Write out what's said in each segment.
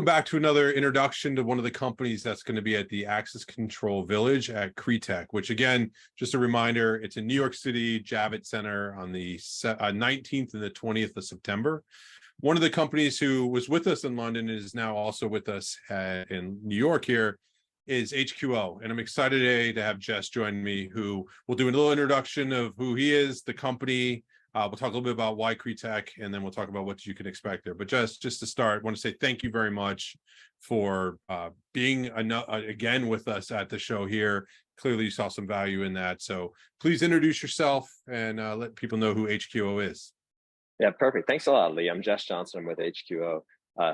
Welcome back to another introduction to one of the companies that's going to be at the Access Control Village at CREtech, which again, just a reminder, it's in New York City, Javits Center on the 19th and the 20th of September. One of the companies who was with us in London is now also with us in New York here is HqO. And I'm excited today to have Jess join me, who will do a little introduction of who he is, the company. We'll talk a little bit about why CREtech, and then we'll talk about what you can expect there. But just to start, I want to say thank you very much for being again with us at the show here. Clearly, you saw some value in that. So please introduce yourself and let people know who HqO is. Yeah, perfect. Thanks a lot, Lee. I'm Jess Johnson. I'm with HqO.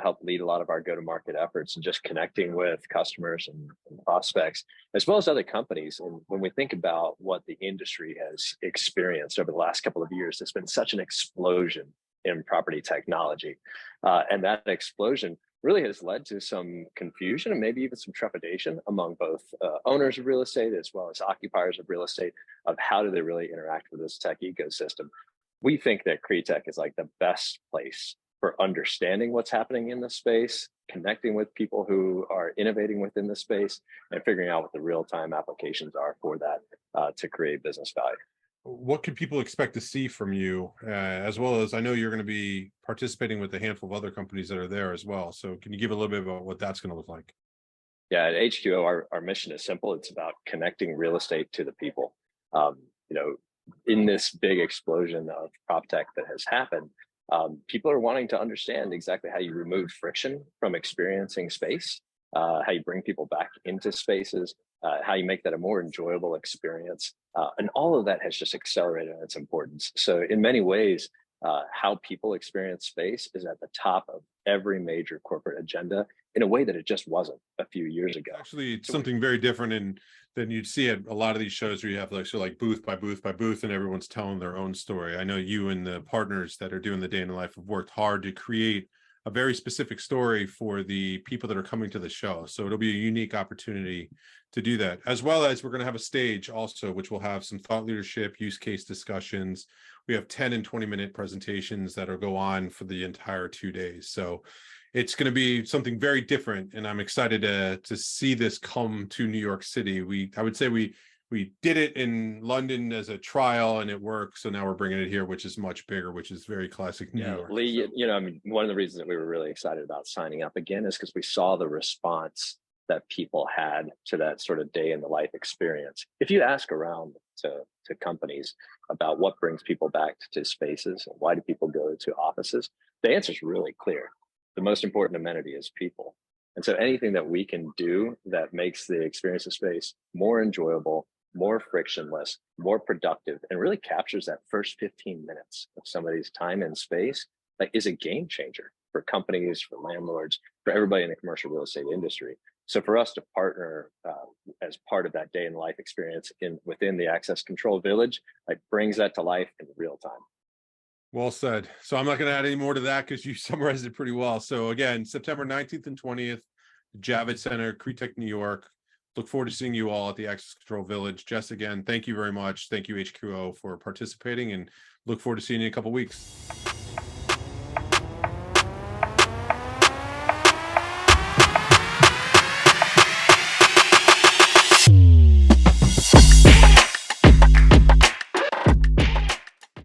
Help lead a lot of our go-to-market efforts and just connecting with customers and prospects, as well as other companies. And when we think about what the industry has experienced over the last couple of years, there's been such an explosion in property technology. And that explosion really has led to some confusion and maybe even some trepidation among both owners of real estate as well as occupiers of real estate of how do they really interact with this tech ecosystem. We think that CREtech is like the best place for understanding what's happening in the space, connecting with people who are innovating within the space, and figuring out what the real-time applications are for that to create business value. What can people expect to see from you, as well as I know you're going to be participating with a handful of other companies that are there as well. So can you give a little bit about what that's going to look like? Yeah, at HqO, our mission is simple. It's about connecting real estate to the people. In this big explosion of prop tech that has happened, people are wanting to understand exactly how you remove friction from experiencing space, how you bring people back into spaces, how you make that a more enjoyable experience. And all of that has just accelerated in its importance. So in many ways, how people experience space is at the top of every major corporate agenda in a way that it just wasn't a few years ago. Actually, it's something very different than you'd see at a lot of these shows where you have like booth by booth by booth and everyone's telling their own story. I know you and the partners that are doing the day in the life have worked hard to create a very specific story for the people that are coming to the show. So it'll be a unique opportunity to do that, as well as we're going to have a stage also, which will have some thought leadership, use case discussions. We have 10 and 20-minute presentations that'll go on for the entire 2 days. So it's going to be something very different, and I'm excited to see this come to New York City. I would say we did it in London as a trial and it worked, so now we're bringing it here, which is much bigger, which is very classic New York. Lee, one of the reasons that we were really excited about signing up again is because we saw the response that people had to that sort of day in the life experience. If you ask around to companies about what brings people back to spaces and why do people go to offices, the answer is really clear. The most important amenity is people. And so anything that we can do that makes the experience of space more enjoyable, more frictionless, more productive, and really captures that first 15 minutes of somebody's time in space, like, is a game changer for companies, for landlords, for everybody in the commercial real estate industry. So for us to partner as part of that day in life experience within the Access Control Village, like, brings that to life in real time. Well said. So I'm not going to add any more to that because you summarized it pretty well. So again, September 19th and 20th, Javits Center, CREtech New York. Look forward to seeing you all at the Access Control Village. Jess, again, thank you very much. Thank you, HqO, for participating, and look forward to seeing you in a couple of weeks.